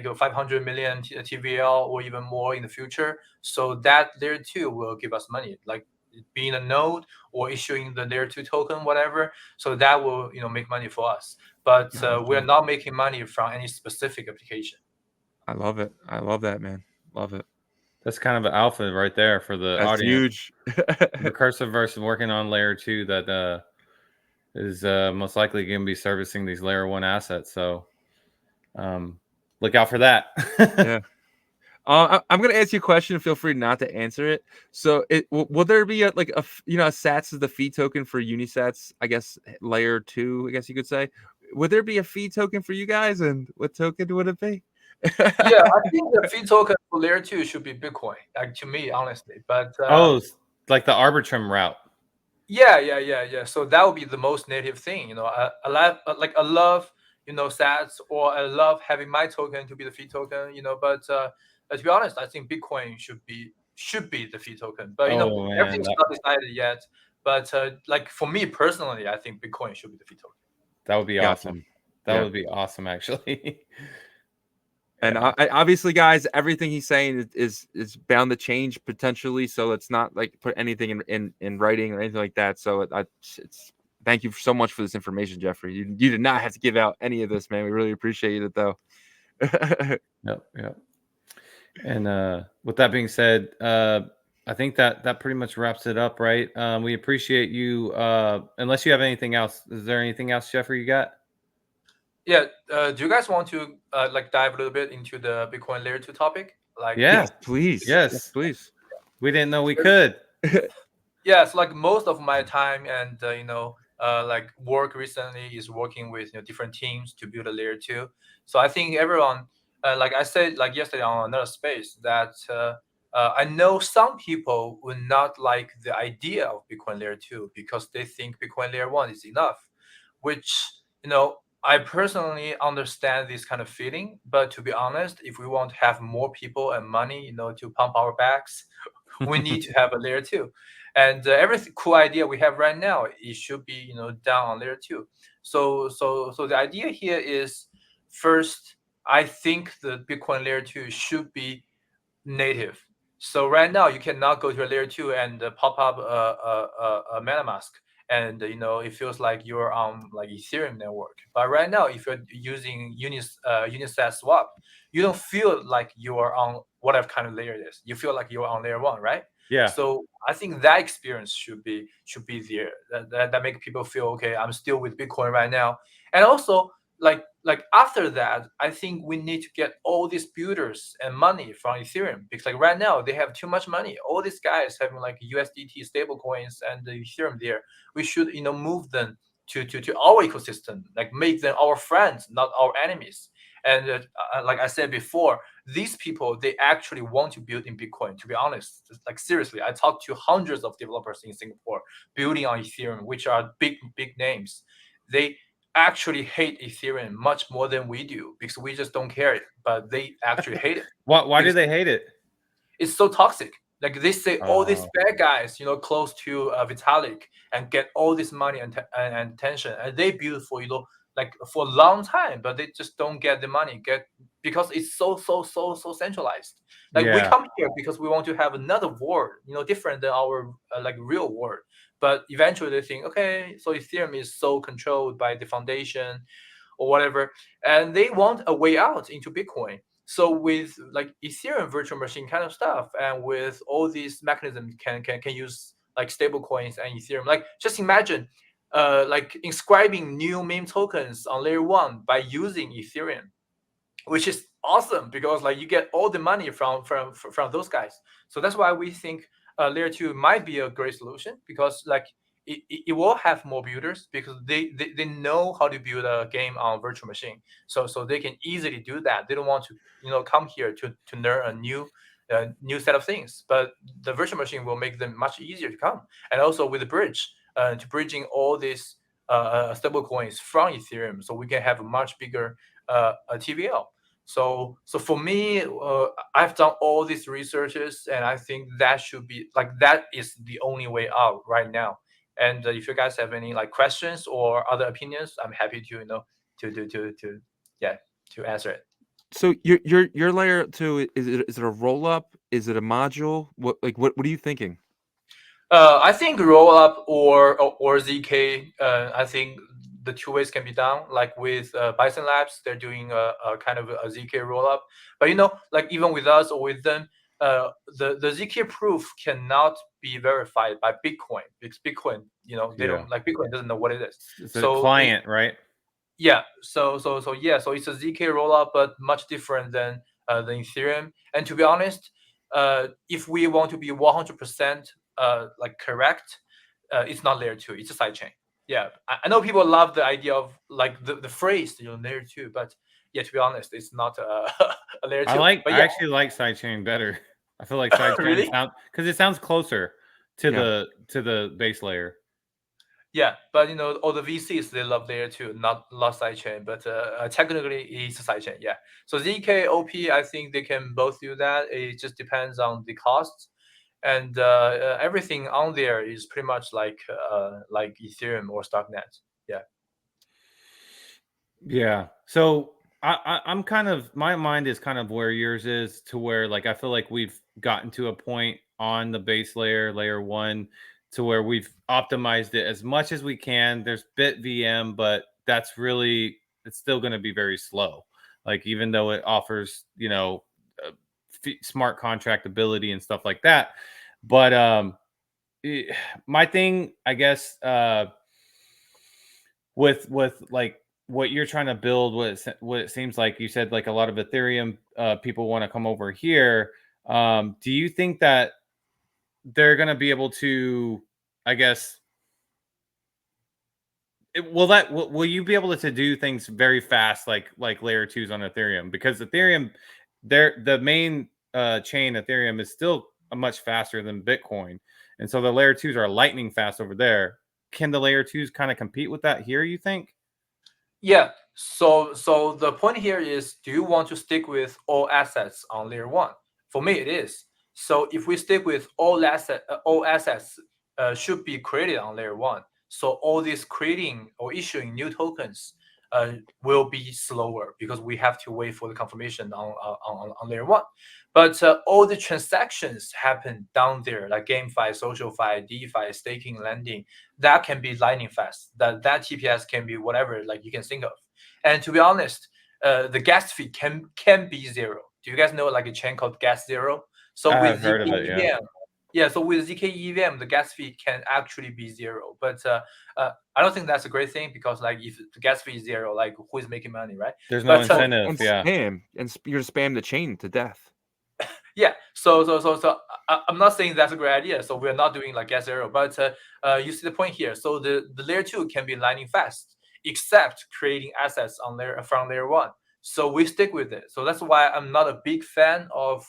500 million TVL or even more in the future, so that layer 2 will give us money, like being a node or issuing the layer 2 token, whatever. So that will make money for us. But we're not making money from any specific application. I love it. I love that, man. Love it. That's kind of an alpha right there for the That's audience. huge. Recursiverse working on layer 2 that is most likely going to be servicing these layer 1 assets. So look out for that. Yeah. I'm going to ask you a question. Feel free not to answer it. So, will there be a Sats is the fee token for Unisats? I guess layer 2. I guess you could say. Would there be a fee token for you guys, and what token would it be? Yeah, I think the fee token for layer 2 should be Bitcoin. Like, to me, honestly, but like the Arbitrum route. Yeah. So that would be the most native thing. I love Sats, or I love having my token to be the fee token. But to be honest, I think Bitcoin should be the fee token. But everything's not decided yet. But like for me personally, I think Bitcoin should be the fee token. That would be Gotcha. awesome. That would be awesome, actually. And obviously, guys, everything he's saying is bound to change potentially. So let's not like put anything in writing or anything like that. So it's thank you so much for this information, Jeffrey. You did not have to give out any of this, man. We really appreciate it, though. Yep. And with that being said, I think that pretty much wraps it up, right? We appreciate you. Unless you have anything else, is there anything else, Jeffrey, you got? Yeah. Do you guys want to dive a little bit into the Bitcoin layer 2 topic? Yes, please. Yes, please. We didn't know we could. Yeah, so like most of my time and work recently is working with different teams to build a layer 2. So I think everyone, like I said yesterday on another space, that I know some people would not like the idea of Bitcoin layer 2 because they think Bitcoin layer 1 is enough, which I personally understand this kind of feeling. But to be honest, if we want to have more people and money to pump our backs, we need to have a layer 2. And every cool idea we have right now, it should be down on layer 2. So the idea here is, first, I think the Bitcoin layer 2 should be native. So right now you cannot go to a layer 2 and pop up a MetaMask, and it feels like you're on like Ethereum network. But right now, if you're using Unisat swap, you don't feel like you are on whatever kind of layer it is. You feel like you're on layer 1, right? Yeah. So I think that experience should be there. That make people feel okay. I'm still with Bitcoin right now. And also, like after that, I think we need to get all these builders and money from Ethereum, because like right now they have too much money. All these guys having like USDT stable coins and the Ethereum there. We should move them to our ecosystem, like make them our friends, not our enemies. And like I said before, these people, they actually want to build in Bitcoin. To be honest, like seriously, I talked to hundreds of developers in Singapore building on Ethereum, which are big names. They actually hate Ethereum much more than we do, because we just don't care it, but they actually hate it. Why do they hate it? It's so toxic. Like they say all these bad guys, close to Vitalik, and get all this money and attention, and they build for like for a long time, but they just don't get the money because it's so centralized. Like we come here because we want to have another world, different than our like real world. But eventually they think, okay, so Ethereum is so controlled by the foundation or whatever, and they want a way out into Bitcoin. So with like Ethereum virtual machine kind of stuff, and with all these mechanisms can use like stable coins and Ethereum. Like just imagine like inscribing new meme tokens on layer 1 by using Ethereum, which is awesome because like you get all the money from those guys. So that's why we think layer 2 might be a great solution, because like it will have more builders, because they know how to build a game on virtual machine, so they can easily do that. They don't want to come here to learn a new set of things, but the virtual machine will make them much easier to come. And also with the bridge, to bridging all these stable coins from Ethereum, so we can have a much bigger TVL. So for me, I've done all these researches, and I think that should be like, that is the only way out right now. And if you guys have any like questions or other opinions, I'm happy to to answer it. So your layer 2, is it a roll up? Is it a module? What are you thinking? I think roll up or ZK. I think the two ways can be done. Like with Bison Labs, they're doing a kind of a ZK roll up. But like even with us or with them, the ZK proof cannot be verified by Bitcoin, because Bitcoin, they don't, like, Bitcoin doesn't know what it is. It's a client, right? Yeah. So yeah. So it's a ZK rollup, but much different than the Ethereum. And to be honest, if we want to be 100% like correct, it's not layer 2. It's a sidechain. Yeah. I know people love the idea of like the phrase layer 2, but yeah, to be honest, it's not a layer 2. I But yeah. actually like sidechain better. I feel like sidechain Really? because it sounds closer to Yeah. the base layer. Yeah, but all the VCs, they love layer 2, not sidechain, but technically it's a sidechain. Yeah. So ZK, OP, I think they can both do that. It just depends on the costs, and everything on there is pretty much like Ethereum or Stocknet. Yeah. Yeah. So I'm kind of, my mind is kind of where yours is, to where like I feel like we've gotten to a point on the base layer 1, to where we've optimized it as much as we can. There's BitVM, but it's still going to be very slow. Like, even though it offers, smart contract ability and stuff like that. But my thing, I guess, with like what you're trying to build, what it seems like you said, like a lot of Ethereum people want to come over here. Do you think that they're going to be able to, I guess, will you be able to do things very fast, like layer 2s on Ethereum? Because Ethereum, the main chain Ethereum is still much faster than Bitcoin, and so the layer 2s are lightning fast over there. Can the layer 2s kind of compete with that here, you think? Yeah. So the point here is, do you want to stick with all assets on layer 1? For me, it is. So if we stick with all assets should be created on layer 1. So all this creating or issuing new tokens will be slower, because we have to wait for the confirmation on layer 1. But all the transactions happen down there, like GameFi, SocialFi, DeFi, staking, lending. That can be lightning fast. That TPS can be whatever like you can think of. And to be honest, the gas fee can be 0. Do you guys know like a chain called Gas Zero? So I with have heard of it, yeah. EVM, yeah. So with ZK EVM, the gas fee can actually be 0. But I don't think that's a great thing, because like if the gas fee is 0, like who is making money, right? There's no But incentive. And Yeah. spam, you're spam the chain to death. yeah. So I'm not saying that's a great idea. So we're not doing like Gas Zero, but you see the point here. So the layer 2 can be lightning fast, except creating assets from layer 1. So we stick with it. So that's why I'm not a big fan of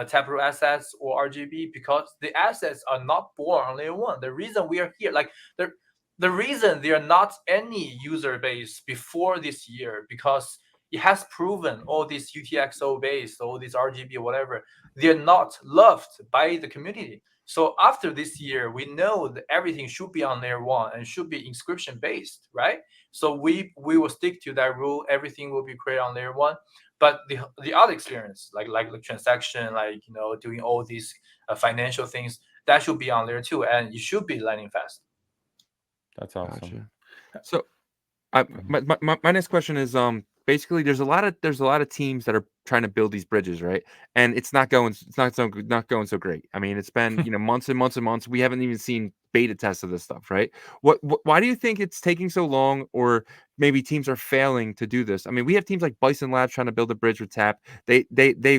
Taproot assets or RGB, because the assets are not born on layer 1. The reason we are here, like the reason there are not any user base before this year, because it has proven all these UTXO base, all these RGB, whatever, they're not loved by the community. So after this year, we know that everything should be on layer 1 and should be inscription based, right? So we will stick to that rule. Everything will be created on layer 1. But the other experience, like the transaction, like doing all these financial things, that should be on layer 2, and it should be lightning fast. That's awesome. Gotcha. So my next question is, basically there's a lot of teams that are trying to build these bridges, right? And it's not going so great. I mean, it's been months and months and months. We haven't even seen beta tests of this stuff, right? Why do you think it's taking so long, or maybe teams are failing to do this? I mean, we have teams like Bison Labs trying to build a bridge with Tap. They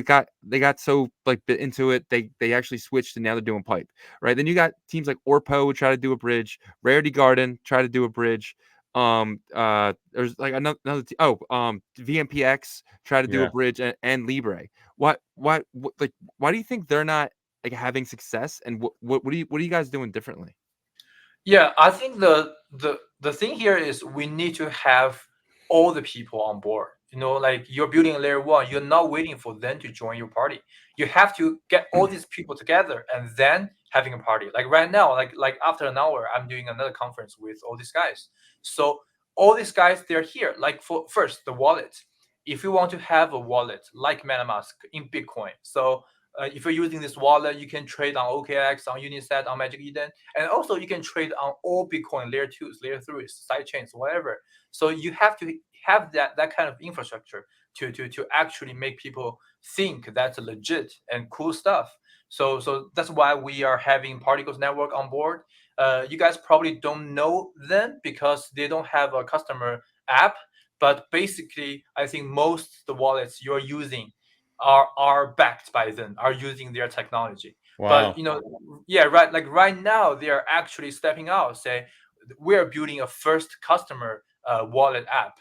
got so like into it, they actually switched and now they're doing pipe, right? Then you got teams like Orpo try to do a bridge, Rarity Garden try to do a bridge. There's like another VMPX try to do a bridge, and Libre. What like why do you think they're not like having success, and what are you guys doing differently? Yeah, I think the thing here is we need to have all the people on board. Like you're building a layer one, you're not waiting for them to join your party. You have to get all these people together and then having a party. Like right now, like after an hour, I'm doing another conference with all these guys. So all these guys, they're here. Like for first the wallet. If you want to have a wallet like MetaMask in Bitcoin, so if you're using this wallet, you can trade on OKX, on Unisat, on Magic Eden, and also you can trade on all Bitcoin layer 2s, layer 3s, sidechains, whatever. So you have to have that kind of infrastructure to actually make people think that's legit and cool stuff. So that's why we are having Particles Network on board. You guys probably don't know them because they don't have a customer app, but basically, I think most the wallets you're using are backed by them, are using their technology. Wow. But yeah, right. Like right now, they are actually stepping out, say we're building a first customer wallet app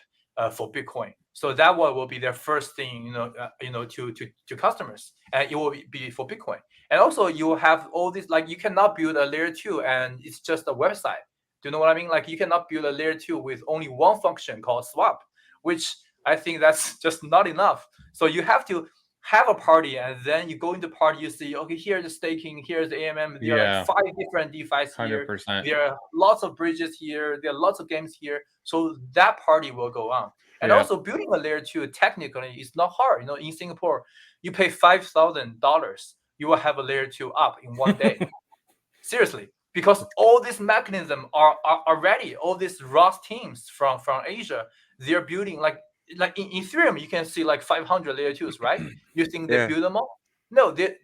for Bitcoin. So that one will be their first thing, to customers, and it will be for Bitcoin. And also, you will have all this. Like you cannot build a layer 2 and it's just a website. Do you know what I mean? Like you cannot build a layer 2 with only one function called swap, which I think that's just not enough. So you have to have a party, and then you go into party, you see, okay, here's the staking, here's the AMM. There are like 5 different DeFi's here. 100%. There are lots of bridges here. There are lots of games here. So that party will go on. And Yeah. also building a layer 2 technically is not hard. In Singapore, you pay $5,000, you will have a layer 2 up in one day. Seriously, because all these mechanisms are ready. All these ROS teams from Asia, they're building like in Ethereum, you can see like 500 layer 2s, right? You think they Yeah. build them all? No, they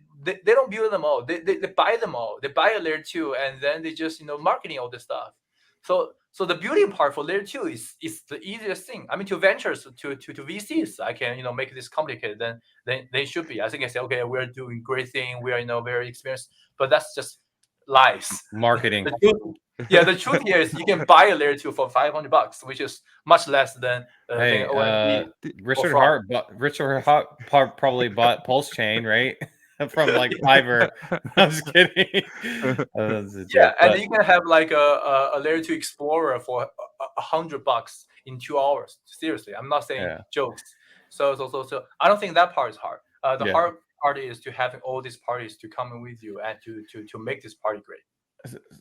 don't build them all. They buy them all. They buy a layer 2 and then they just marketing all this stuff. So the building part for layer 2 is the easiest thing. I mean, to ventures, to VCs, I can make this complicated. Then they should be. I think I say, okay, we're doing great thing. We are very experienced, but that's just lies. Marketing. The truth here is you can buy a layer 2 for $500, which is much less than Hey, OMB. Richard Hart probably bought Pulse Chain, right? From like Fiverr. I'm just kidding. That's a joke, and but you can have like a layer 2 Explorer for $100 in 2 hours. Seriously, I'm not saying jokes. So I don't think that part is hard. The hard part is to having all these parties to come in with you and to make this party great.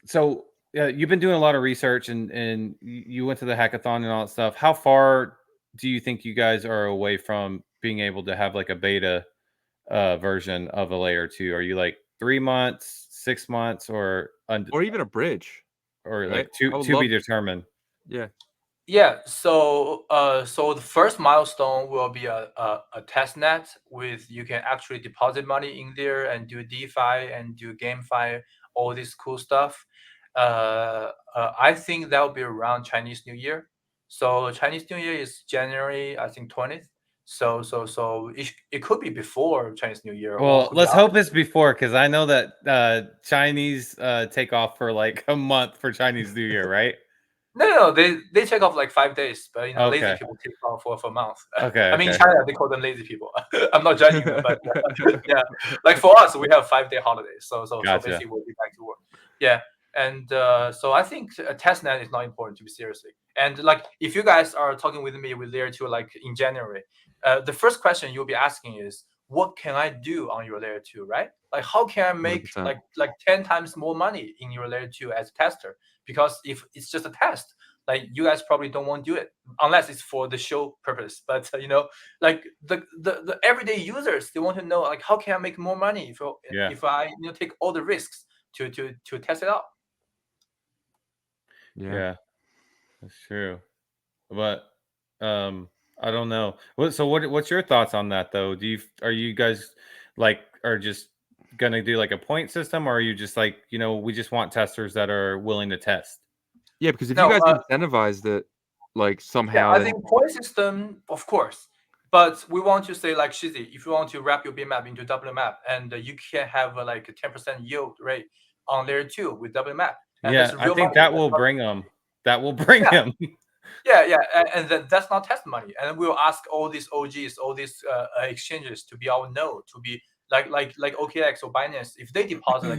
So you've been doing a lot of research, and you went to the hackathon and all that stuff. How far do you think you guys are away from being able to have like a beta version of a layer 2? Are you like 3 months, 6 months, or even a bridge, or right? like to be determined? Yeah. So the first milestone will be a test net with you can actually deposit money in there and do DeFi and do GameFi, all this cool stuff. I think that will be around Chinese New Year. So Chinese New Year is January, I think 20th. So it could be before Chinese New Year. Well, let's hope it's before, because I know that Chinese take off for like a month for Chinese New Year, right? No, they take off like 5 days, but lazy people take off for a month. Okay. I mean, in China they call them lazy people. I'm not judging them, but yeah, like for us, we have 5-day holidays, so basically we'll be back to work. Yeah, and so I think a testnet is not important to be seriously. And like if you guys are talking with me with layer 2 like in January, the first question you'll be asking is, what can I do on your layer 2, right? Like how can I make 100%. like 10 times more money in your layer 2 as a tester? Because if it's just a test, like you guys probably don't want to do it unless it's for the show purpose. But like the everyday users, they want to know like how can I make more money if I take all the risks to test it out. Yeah, that's true. But I don't know. What's your thoughts on that though? Are you guys are just gonna do like a point system, or are you just like, we just want testers that are willing to test? Yeah, because if you No, guys incentivized it, like yeah, somehow, I then think point system, of course, but we want to say like Shizzy, if you want to wrap your Bitmap into WMAP, and you can have like a 10% yield rate on layer 2 with WMAP, and Yeah, that's I real think money. that will bring them. That will bring Yeah. him. Yeah, and that's not test money. And we'll ask all these OGs, all these exchanges to be our node, to be like OKX or Binance. If they deposit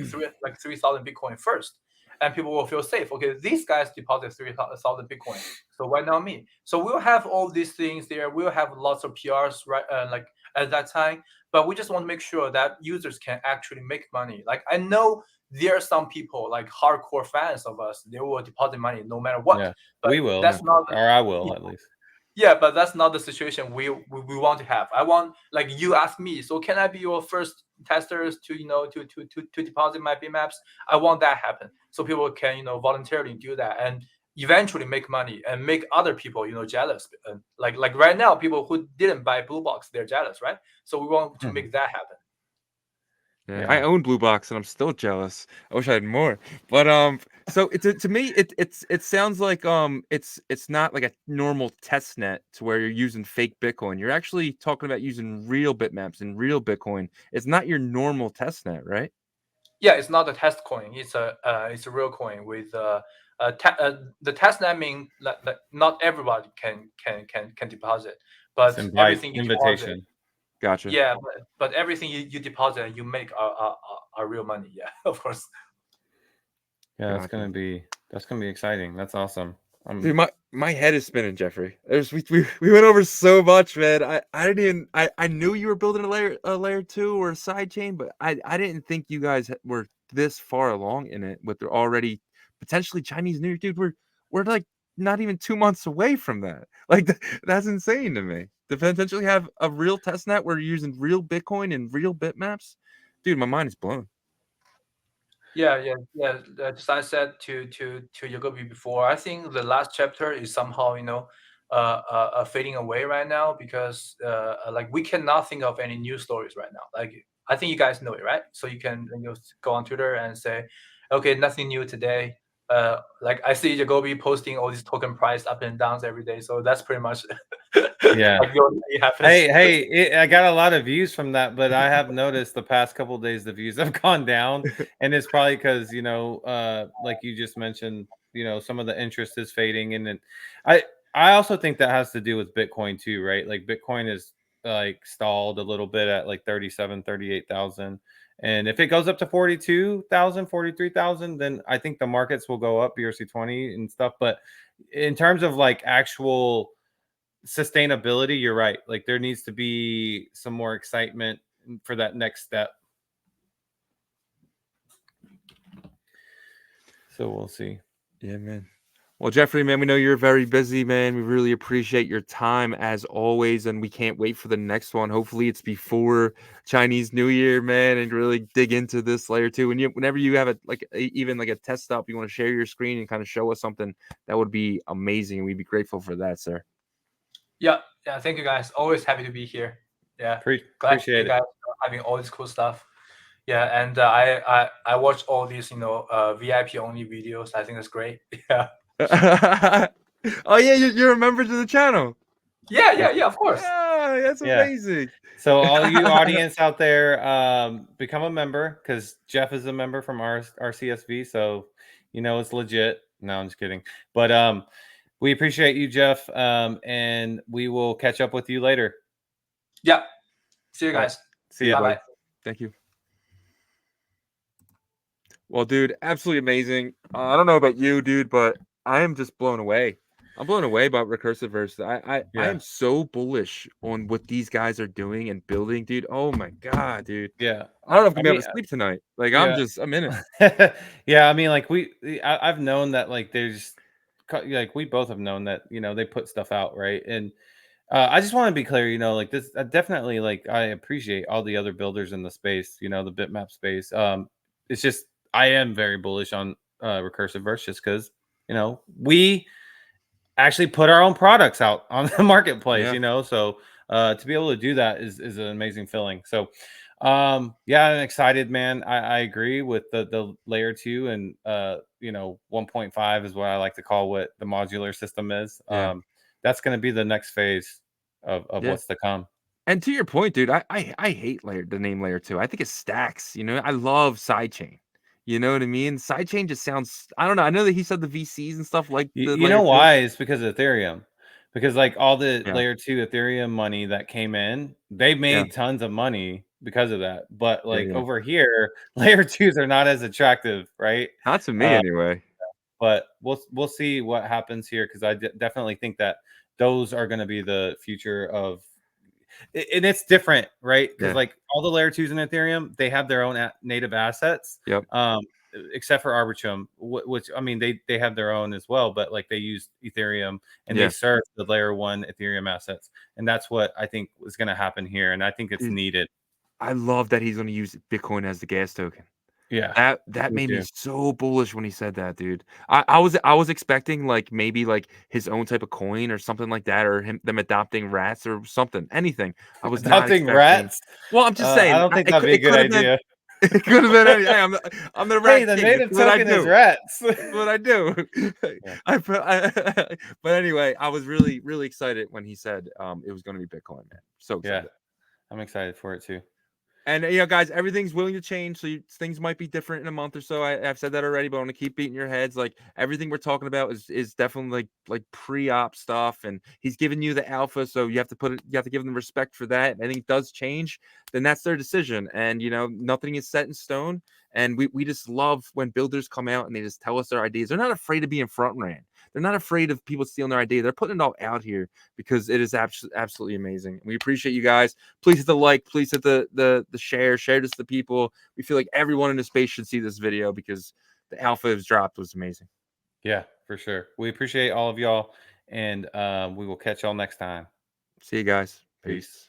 like 3,000 Bitcoin first, and people will feel safe. Okay, these guys deposit 3,000 Bitcoin, so why not me? So we'll have all these things there. We'll have lots of PRs right, like at that time. But we just want to make sure that users can actually make money. Like I know there are some people like hardcore fans of us. They will deposit money no matter what. Yeah, But we will, that's not or I will at least. yeah, but that's not the situation we want to have. I want, like, you ask me, so can I be your first testers to to deposit my bitmaps? I want that happen, so people can voluntarily do that and eventually make money and make other people jealous. Like right now, people who didn't buy Blue Box, they're jealous, right? So we want to make that happen. yeah, I own Blue Box and I'm still jealous. I wish I had more. But so to me it sounds like it's not like a normal test net to where you're using fake Bitcoin. You're actually talking about using real bitmaps and real Bitcoin. It's not your normal test net, right? Yeah, it's not a test coin. It's a real coin with the test net mean that not everybody can deposit, but everything you deposit. Invitation. Gotcha. Yeah, but everything you deposit and you make are real money. Yeah, of course. Yeah, that's Gotcha. gonna be exciting. That's awesome. Dude, my head is spinning, Jeffrey. We went over so much, man. I didn't even I knew you were building a layer 2 or a side chain, but I didn't think you guys were this far along in it with the already potentially Chinese New Year, dude. We're like not even 2 months away from that. Like that's insane to me. To potentially have a real test net where you're using real Bitcoin and real bitmaps, dude. My mind is blown. Yeah. As I said to Yagobi before, I think the last chapter is somehow fading away right now because like we cannot think of any new stories right now. Like I think you guys know it, right? So you can go on Twitter and say, okay, nothing new today. Like I see Yagobi posting all these token price up and downs every day, so that's pretty much Yeah. like the only thing happens. Hey, I got a lot of views from that, but I have noticed the past couple of days the views have gone down, and it's probably because like you just mentioned, some of the interest is fading, and then I also think that has to do with Bitcoin too, right? Like Bitcoin is like stalled a little bit at like 38,000. And if it goes up to 42,000, 43,000, then I think the markets will go up, BRC20 and stuff. But in terms of like actual sustainability, you're right. Like there needs to be some more excitement for that next step. So we'll see. Yeah, man. Well, Jeffrey, man, we know you're very busy, man. We really appreciate your time as always, and we can't wait for the next one. Hopefully, it's before Chinese New Year, man, and really dig into this layer 2. And whenever you have even like a test up, you want to share your screen and kind of show us something, that would be amazing. We'd be grateful for that, sir. Yeah. Thank you guys. Always happy to be here. Yeah, glad Appreciate you guys are having all this cool stuff. Yeah, and I watch all these VIP only videos. I think that's great. Yeah. Oh yeah, you're a member to the channel. Yeah. Of course. Yeah, that's amazing. So all you audience out there, become a member because Jeff is a member from our CSV. So it's legit. No, I'm just kidding. But we appreciate you, Jeff. And we will catch up with you later. Yeah. See you guys. See you. Bye. Thank you. Well, dude, absolutely amazing. I don't know about you, dude, but I am just blown away. I'm blown away about Recursiverse. I am so bullish on what these guys are doing and building, dude. Oh my god, dude. Yeah. I don't know if I'm gonna be able to sleep tonight. Like I'm in it. Yeah, I mean, like I've known that like there's like we both have known that they put stuff out, right? And I just want to be clear, like this definitely like I appreciate all the other builders in the space, the bitmap space. It's just I am very bullish on Recursiverse just because we actually put our own products out on the marketplace, Yeah. you know. So to be able to do that is an amazing feeling. So yeah, I'm excited, man. I agree with the layer 2 and you know, 1.5 is what I like to call what the modular system is. Yeah. That's going to be the next phase of Yeah. what's to come. And to your point, dude, I hate the name layer 2. I think it stacks. You know, I love sidechain. You know what I mean? Sidechain just sounds. I don't know. I know that he said the VCs and stuff like the You layer know 2. why? It's because of Ethereum. Because like all the Yeah. layer 2 Ethereum money that came in, they Yeah. made tons of money because of that. But Yeah. like Yeah. over here, layer 2s are not as attractive, right? Not to me Uh, anyway. but we'll see what happens here because I definitely think that those are going to be the future of and it's different, right? Because Yeah. like all the layer 2s in Ethereum, they have their own native assets. Yep. Except for Arbitrum, which I mean they have their own as well, but like they use Ethereum and they Yeah. serve the layer 1 Ethereum assets, and that's what I think is going to happen here, and I think it's Dude, needed. I love that he's going to use Bitcoin as the gas token. Yeah, That me made me too. so bullish when he said that, dude. I was expecting like maybe like his own type of coin or something like that, or them adopting rats or something, anything. I was not Adopting expecting. rats? Well, I'm just I saying don't think that'd be a it good could have been idea. it could have been any. Hey, I'm the Hey, rat the king. This native is what I token is do. rats. This is what I do. Yeah. But anyway, I was really really excited when he said it was going to be Bitcoin, man. So Yeah, excited. I'm excited for it too. And you know, guys, everything's willing to change, so things might be different in a month or so. I've said that already, but I want to keep beating your heads. Like everything we're talking about is definitely like pre-op stuff, and he's giving you the alpha, so you have to you have to give them respect for that. I think it does change, then that's their decision, and you know, nothing is set in stone. And we just love when builders come out and they just tell us their ideas. They're not afraid of being front ran. They're not afraid of people stealing their idea. They're putting it all out here because it is absolutely amazing. We appreciate you guys. Please hit the like, please hit the share this to people. We feel like everyone in the space should see this video because the alpha is dropped was amazing. Yeah, for sure. We appreciate all of y'all, and we will catch y'all next time. See you guys. Peace. Peace.